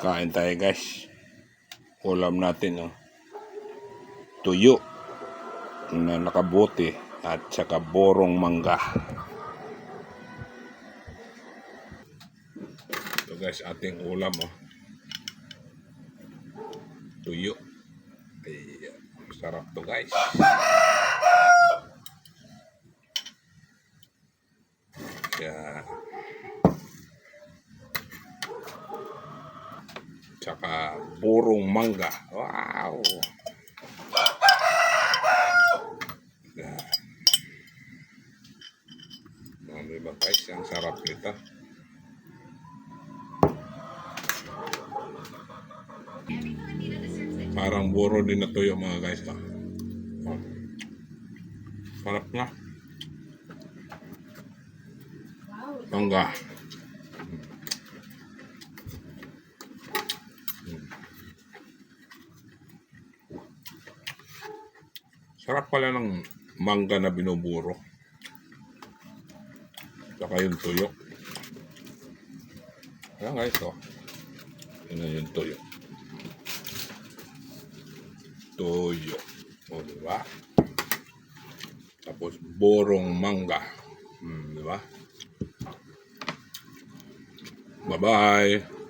Kain tayo guys. Ulam natin tuyo na nakabote at saka borong mangga. Ito guys, ating ulam tuyo. Ay, sarap to guys. Yeah. Tsaka borong mangga. Wow! Yeah. Diba guys, ang sarap nito. Parang buro din na tuyo mga guys. Sarap na. Mangga. Sarap pala ng mangga na binuburo. Saka yung tuyo. Ayan guys, yun yung tuyo. Tuyo. O, diba? Tapos, borong mangga. Diba? Bye-bye!